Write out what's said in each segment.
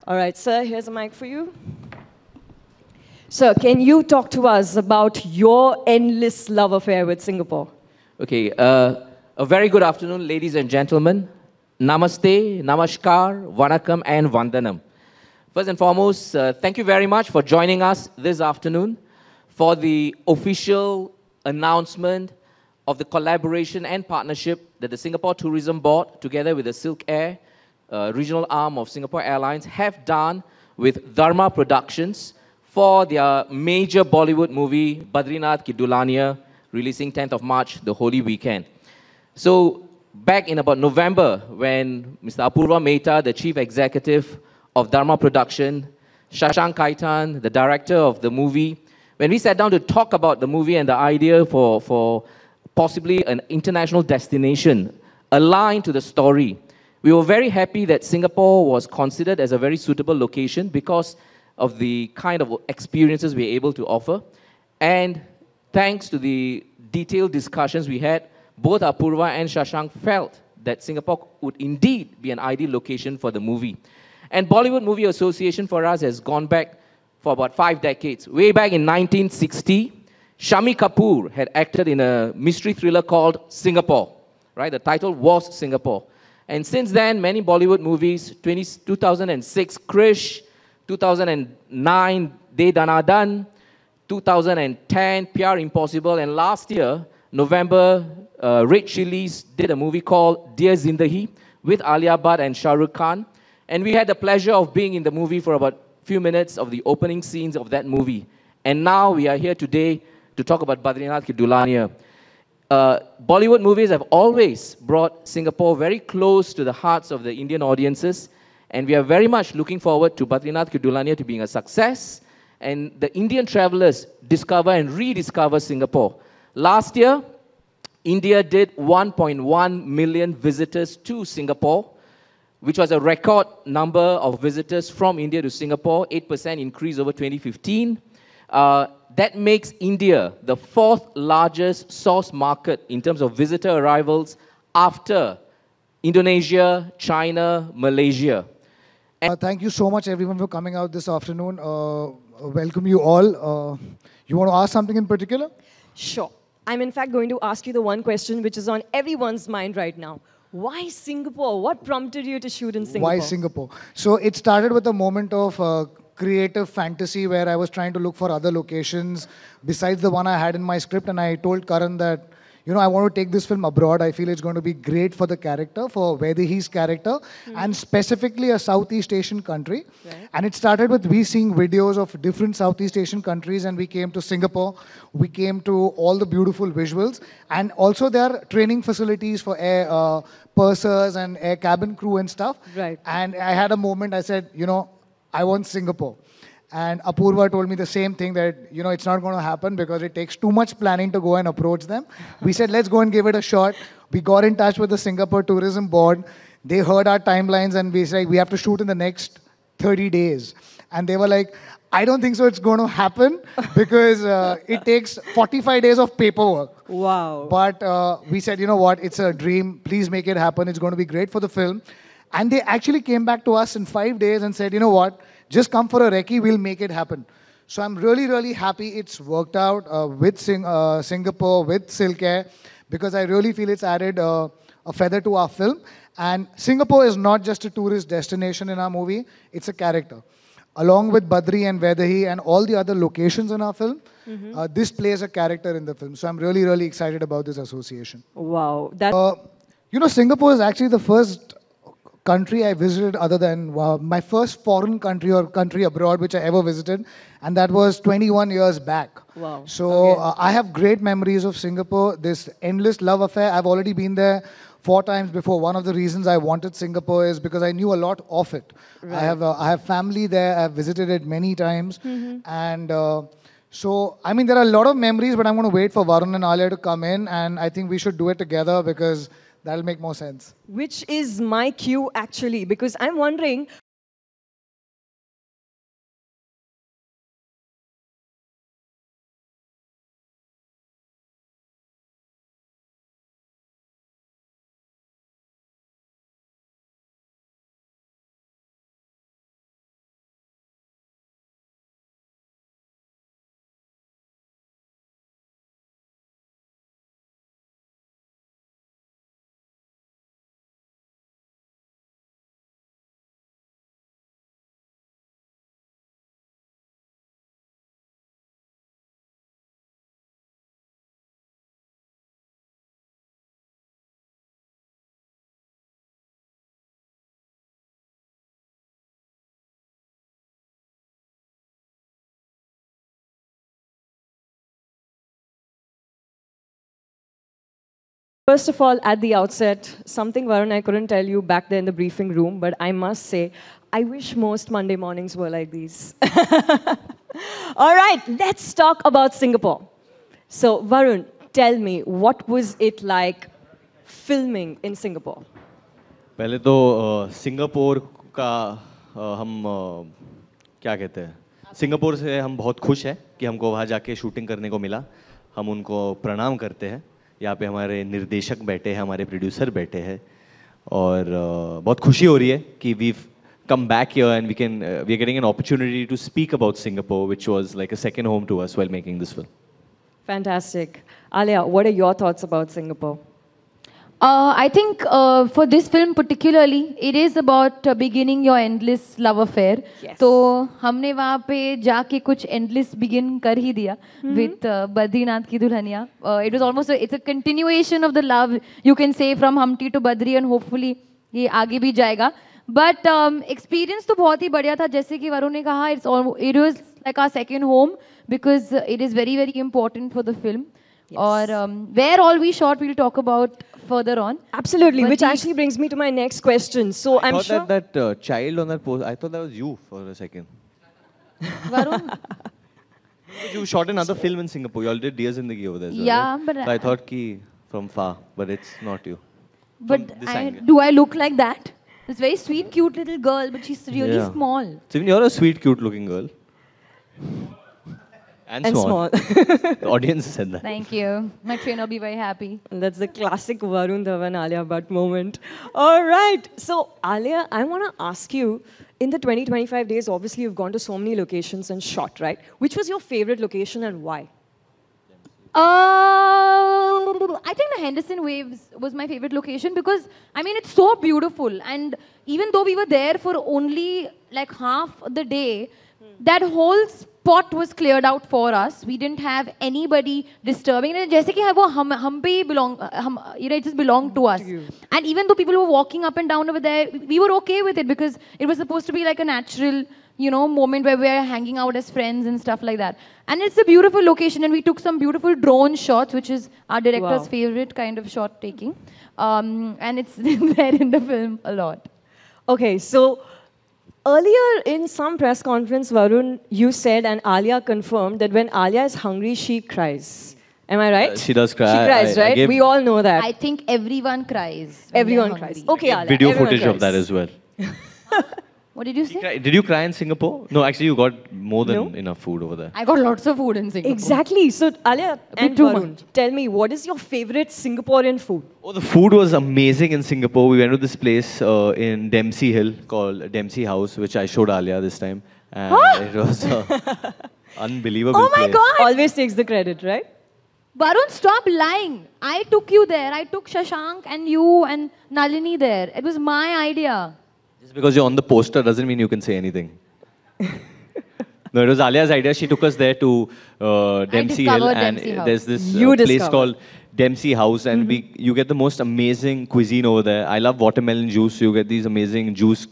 All right, sir, here's a mic for you. Sir, can you talk to us about your endless love affair with Singapore? Okay, a very good afternoon, ladies and gentlemen. Namaste, Namaskar, Vanakkam, and Vandanam. First and foremost, thank you very much for joining us this afternoon for the official announcement of the collaboration and partnership that the Singapore Tourism Board, together with the Silk Air, regional arm of Singapore Airlines, have done with Dharma Productions for their major Bollywood movie, Badrinath Ki Dulhania, releasing 10th of March, the Holy Weekend. So back in about November, when Mr. Apurva Mehta, the chief executive of Dharma Production, Shashank Kaitan, the director of the movie, when we sat down to talk about the movie and the idea for possibly an international destination aligned to the story, we were very happy that Singapore was considered as a very suitable location because of the kind of experiences we're able to offer. And thanks to the detailed discussions we had, both Apurva and Shashank felt that Singapore would indeed be an ideal location for the movie. And Bollywood Movie Association for us has gone back for about 5 decades. Way back in 1960, Shami Kapoor had acted in a mystery thriller called Singapore. Right? The title was Singapore. And since then, many Bollywood movies, 2006, Krish, 2009, De Dana Dan, 2010, PR Impossible, and last year, November, Red Chillies did a movie called Dear Zindahi with Alia and Shah Rukh Khan. And we had the pleasure of being in the movie for about a few minutes of the opening scenes of that movie. And now we are here today to talk about Badrinath Ki Dulhania. Bollywood movies have always brought Singapore very close to the hearts of the Indian audiences. And we are very much looking forward to Badrinath Ki Dulhania to being a success. And the Indian travelers discover and rediscover Singapore. Last year, India did 1.1 million visitors to Singapore, which was a record number of visitors from India to Singapore, 8% increase over 2015. That makes India the 4th largest source market in terms of visitor arrivals after Indonesia, China, Malaysia. Thank you so much, everyone, for coming out this afternoon. Welcome you all. You want to ask something in particular? Sure. I'm in fact going to ask you the one question which is on everyone's mind right now. Why Singapore? What prompted you to shoot in Singapore? Why Singapore? So it started with a moment of creative fantasy where I was trying to look for other locations besides the one I had in my script, and I told Karan that, you know, I want to take this film abroad. I feel it's going to be great for the character, for Vaidehi's character, and specifically a Southeast Asian country. Right. And it started with we seeing videos of different Southeast Asian countries, and we came to Singapore. We came to all the beautiful visuals. And also there are training facilities for air pursers and air cabin crew and stuff. Right. And I had a moment, I said, you know, I want Singapore. And Apurva told me the same thing that, you know, it's not going to happen because it takes too much planning to go and approach them. We said, let's go and give it a shot. We got in touch with the Singapore Tourism Board. They heard our timelines and we said, we have to shoot in the next 30 days. And they were like, I don't think so it's going to happen because it takes 45 days of paperwork. Wow. But we said, you know what, it's a dream. Please make it happen. It's going to be great for the film. And they actually came back to us in 5 days and said, you know what, just come for a recce, we'll make it happen. So I'm really, really happy it's worked out with Singapore, with Silk Air, because I really feel it's added a feather to our film. And Singapore is not just a tourist destination in our movie, it's a character. Along with Badri and Vaidehi and all the other locations in our film, this plays a character in the film. So I'm really, really excited about this association. Wow. You know, Singapore is actually the first country I visited other than my first foreign country or country abroad which I ever visited, and that was 21 years back. Wow. So okay. I have great memories of Singapore, this endless love affair. I've already been there 4 times before. One of the reasons I wanted Singapore is because I knew a lot of it. Right. I have family there, I've visited it many times, and so, I mean, there are a lot of memories, but I'm going to wait for Varun and Alia to come in, and I think we should do it together because that'll make more sense. Which is my cue, actually, because I'm wondering, First of all, at the outset, something Varun I couldn't tell you back there in the briefing room, but I must say, I wish most Monday mornings were like these. All right, let's talk about Singapore. So, Varun, tell me, what was it like filming in Singapore? पहले तो Singapore का हम क्या कहते हैं Singapore से हम बहुत खुश हैं कि हमको वहाँ जाके शूटिंग करने को मिला हम उनको प्रणाम करते हैं यहाँ पे हमारे निर्देशक बैठे हैं हमारे प्रोड्यूसर बैठे हैं और बहुत खुशी हो रही है कि we come back here and we are getting an opportunity to speak about Singapore, which was like a second home to us while making this film. Fantastic. Alia, what are your thoughts about Singapore? I think for this film particularly, it is about beginning your endless love affair. Yes. तो हमने वहाँ पे जाके कुछ endless begin कर ही दिया with Badrinath की Dulhania. It was almost it's a continuation of the love you can say from Humpty to Badri and hopefully ये आगे भी जाएगा. But experience तो बहुत ही बढ़िया था जैसे कि वरुण ने कहा it was like our second home because it is very very important for the film. Yes. Or where all we shot we'll talk about further on. Absolutely, But which actually brings me to my next question. So I'm sure that child on that post, I thought that was you for a second. Varun? You shot another film in Singapore. You all did Deers in the Key over there as well, Yeah, right? but so I thought ki from far, but it's not you. But From this angle. do I look like that? This very sweet, cute little girl, but she's really Yeah. small. So even you're a sweet, cute-looking girl. And small. The audience said that. Thank you. My trainer will be very happy. And that's the classic Varun Dhawan Alia Bhatt moment. All right. So, Alia, I want to ask you, in the 20-25 days, obviously you've gone to so many locations and shot, right? Which was your favorite location and why? I think the Henderson Waves was my favorite location because, I mean, it's so beautiful. And even though we were there for only like half the day, that whole spot was cleared out for us. We didn't have anybody disturbing it. Just like it just belonged to us. And even though people were walking up and down over there, we were okay with it because it was supposed to be like a natural, moment where we are hanging out as friends and stuff like that. And it's a beautiful location and we took some beautiful drone shots, which is our director's favorite kind of shot taking. And it's there in the film a lot. Okay, so earlier in some press conference, Varun, you said and Alia confirmed that when Alia is hungry, she cries. Am I right? She does cry. She cries, right? We all know that. I think everyone cries. when Everyone they're cries. hungry. Okay, Alia. Video everyone footage cries. of that as well. What did you say? Did you cry in Singapore? No, actually you got more than enough food over there. I got lots of food in Singapore. Exactly. So, Alia and too Varun, tell me, what is your favorite Singaporean food? Oh, the food was amazing in Singapore. We went to this place in Dempsey Hill called Dempsey House, which I showed Alia this time. And it was unbelievable Oh my place. God! Always takes the credit, right? Varun, stop lying. I took you there. I took Shashank and you and Nalini there. It was my idea. Just because you're on the poster doesn't mean you can say anything. No, it was Alia's idea. She took us there to Dempsey Hill, discovered and Dempsey House. there's this You place discovered. called Dempsey House, and you get the most amazing cuisine over there. I love watermelon juice. You get these amazing juice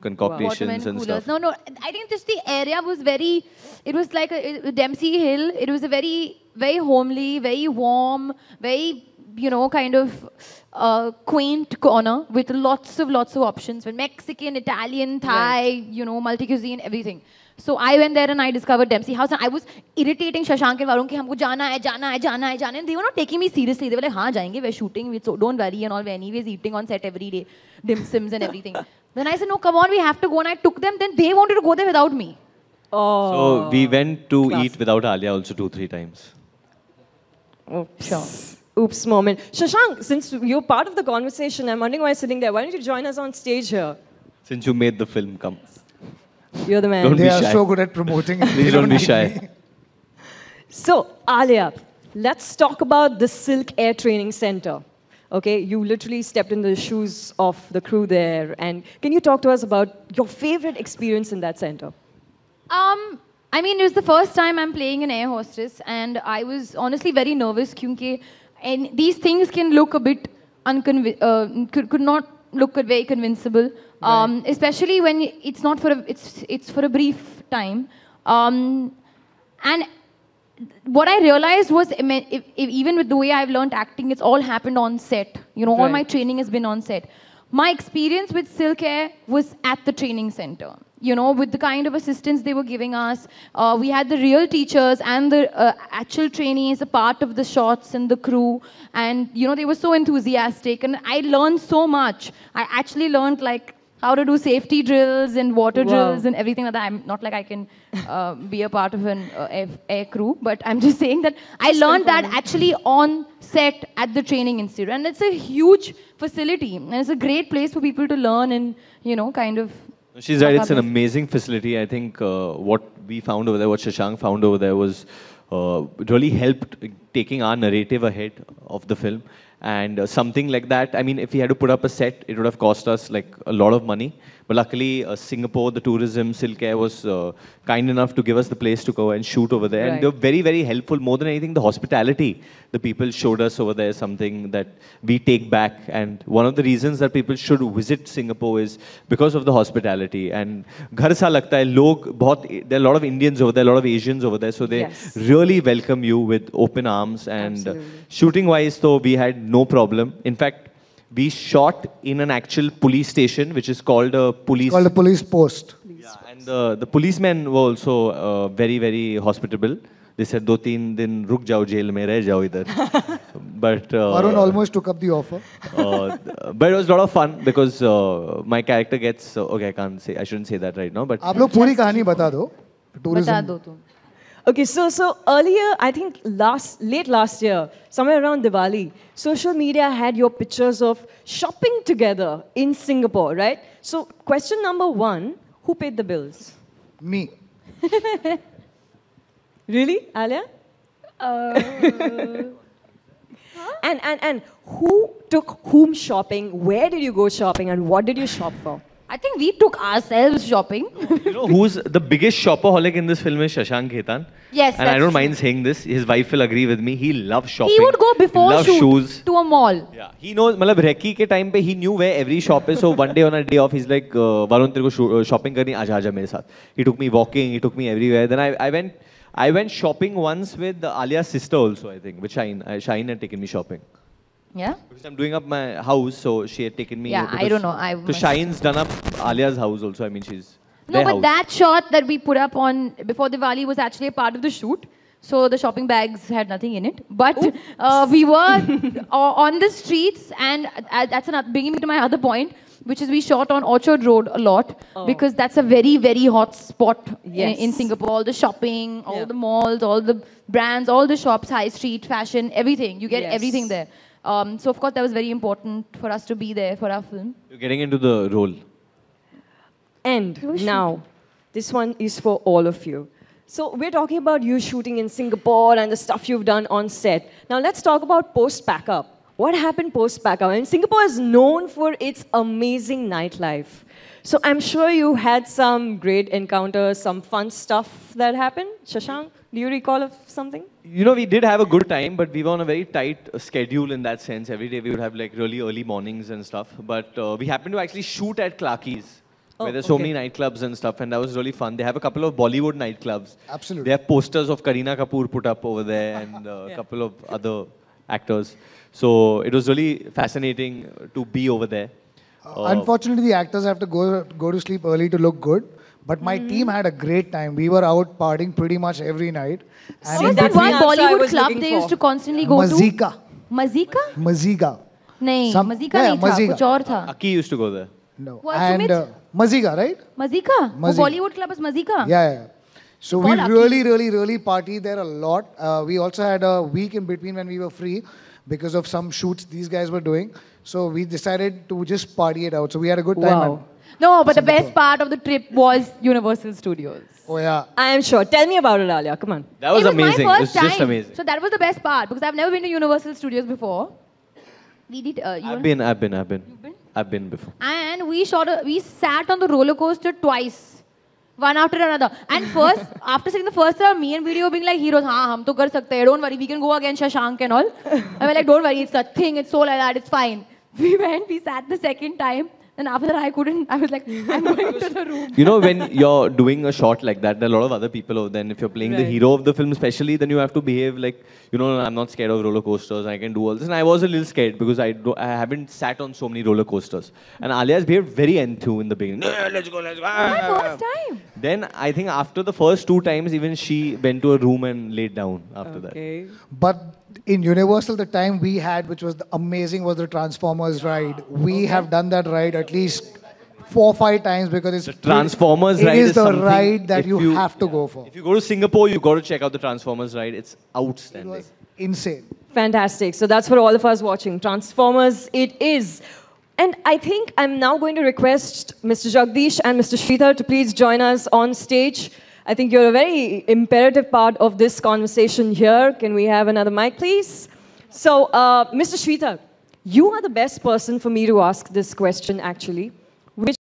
concoctions and stuff. No, I think just the area was very, it was like a Dempsey Hill. It was a very, very homely, very warm, very, kind of quaint corner with lots of options. Mexican, Italian, Thai, multi-cuisine, everything. So I went there and I discovered Dempsey House and I was irritating Shashank and Varun कि हमको जाना है and they were not taking me seriously. They were like, हाँ जाएंगे, we're shooting, so don't worry and all. We're anyways eating on set every day, dim sims and everything. Then I said, no, come on, we have to go, and I took them. Then they wanted to go there without me. Oh. So we went to eat without Alia also 2-3 times. Oh, sure. Oops moment. Shashank, since you're part of the conversation, I'm wondering why you're sitting there. Why don't you join us on stage here? Since you made the film, come. You're the man. Don't They be are shy. so good at promoting. Please don't be shy. So, Alia, let's talk about the Silk Air Training Center. Okay, you literally stepped in the shoes of the crew there. And can you talk to us about your favorite experience in that center? I mean, it was the first time I'm playing an air hostess, and I was honestly very nervous because these things can look a bit could not look very convincible, especially when it's not for it's for a brief time. And what I realized was, even with the way I've learned acting, it's all happened on set. You know, all my training has been on set. My experience with Silk Hair was at the training center. You know, with the kind of assistance they were giving us. We had the real teachers and the actual trainees, a part of the shots and the crew. And, you know, they were so enthusiastic. And I learned so much. I actually learned, like, how to do safety drills and water drills and everything like that. I'm not like I can be a part of an air crew, but I'm just saying that I learned that actually on set at the training institute. And it's a huge facility. And it's a great place for people to learn and, you know, kind of... She's right, it's an amazing facility. I think what we found over there, what Shashank found over there was it really helped taking our narrative ahead of the film. And something like that, I mean, if we had to put up a set, it would have cost us like a lot of money. But luckily, Singapore, the tourism, Silk Air was kind enough to give us the place to go and shoot over there. And they were very, very helpful. More than anything, the hospitality the people showed us over there is something that we take back. And one of the reasons that people should visit Singapore is because of the hospitality. And ghar sa lagta hai, there are a lot of Indians over there, a lot of Asians over there. So they really welcome you with open arms. And shooting-wise, though, we had no problem. In fact, we shot in an actual police station, which is called a police... Called a police post. Yeah, and the policemen were also very, very hospitable. They said, 2-3 din ruk jao jail mein, reh jao idhar. But... Varun almost took up the offer. But it was a lot of fun because my character gets... okay, I shouldn't say that right now, but... आप लोग पूरी कहानी बता दो. Tourism. बता दो तुम. Okay, so earlier, I think late last year, somewhere around Diwali, social media had your pictures of shopping together in Singapore, right? So question number 1, who paid the bills? Me. Really, Alia? And who took whom shopping? Where did you go shopping? And what did you shop for? I think we took ourselves shopping. You know who's the biggest shopaholic in this film is Shashank Khaitan. Yes, and I don't mind saying this. His wife will agree with me. He loves shopping. He would go before shoot shoes. to a mall. Yeah, he knows. मतलब Recce के time पे he knew where every shop is. So one day on a day off, he's like, Varun, तेरे को shopping करनी आजा मेरे साथ. He took me walking. He took me everywhere. Then I went shopping once with Alia's sister also. I think with Shine. Shine had taken me shopping. Yeah? Because I'm doing up my house, so she had taken me. Yeah, I don't know. So Shine's done up Alia's house also. I mean, she's no, but that shot that we put up on before Diwali was actually a part of the shoot. So the shopping bags had nothing in it. But we were on the streets, and that's bringing me to my other point, which is we shot on Orchard Road a lot because that's a very, very hot spot in Singapore. All the shopping, all the malls, all the brands, all the shops, high street, fashion, everything. You get everything there. So of course that was very important for us to be there for our film. You're getting into the role. And now, this one is for all of you. So we're talking about you shooting in Singapore and the stuff you've done on set. Now let's talk about post-pack-up. What happened post-pack-up? I mean, Singapore is known for its amazing nightlife. So I'm sure you had some great encounters, some fun stuff that happened. Shashank, do you recall of something? You know, we did have a good time, but we were on a very tight schedule in that sense. Every day we would have like really early mornings and stuff. But we happened to actually shoot at Clarky's, where there's so many nightclubs and stuff, and that was really fun. They have a couple of Bollywood nightclubs. Absolutely. They have posters of Kareena Kapoor put up over there and a couple of other actors. So it was really fascinating to be over there. Unfortunately, the actors have to go to sleep early to look good. But my team had a great time. We were out partying pretty much every night. What was that one Bollywood club they used to constantly go Mazika. to? Mazika? Maziga. नहीं, Mazika नहीं था, कुछ और था. Aki used to go there. No. What, and Maziga, right? Mazika? Bollywood club is Mazika? Yeah. So we really partied there a lot. We also had a week in between when we were free because of some shoots these guys were doing. So we decided to just party it out. So we had a good time. Wow. No, but the best part of the trip was Universal Studios. Oh, yeah. I am sure. Tell me about it, Alia. Come on. That was amazing. My It first was just time. amazing. So that was the best part because I've never been to Universal Studios before. We did. I've been. You've been? I've been before. And we sat on the roller coaster twice, one after another. And first, after seeing the first time, me and Video being like heroes. हाँ, हम तो कर सकते हैं. Don't worry, we can go against Shashank and all. And we're like, don't worry, it's a thing. It's so like that. It's fine. We went. We sat the second time. And after that, I couldn't. I was like, I'm going to the room. You know, when you're doing a shot like that, there are a lot of other people over there. And if you're playing the Right. hero of the film, especially, then you have to behave like, you know, I'm not scared of roller coasters. I can do all this. And I was a little scared because I haven't sat on so many roller coasters. And Alia's behaved very enthused in the beginning. Let's go, let's go. My first time. Then I think after the first 2 times, even she went to a room and laid down after that. Okay. But in Universal, the time we had, which was amazing, was the Transformers ride. We have done that ride at least 4 or 5 times because it's The Transformers it ride is is the something ride that if you you- have to go for. If you go to Singapore, you got to check out the Transformers ride. It's It outstanding. was insane. Fantastic. So that's for all of us watching. Transformers, it is. And I think I'm now going to request Mr. Jagdish and Mr. Sridhar to please join us on stage. I think you're a very imperative part of this conversation here. Can we have another mic, please? So, Mr. Sridhar, you are the best person for me to ask this question, actually. Which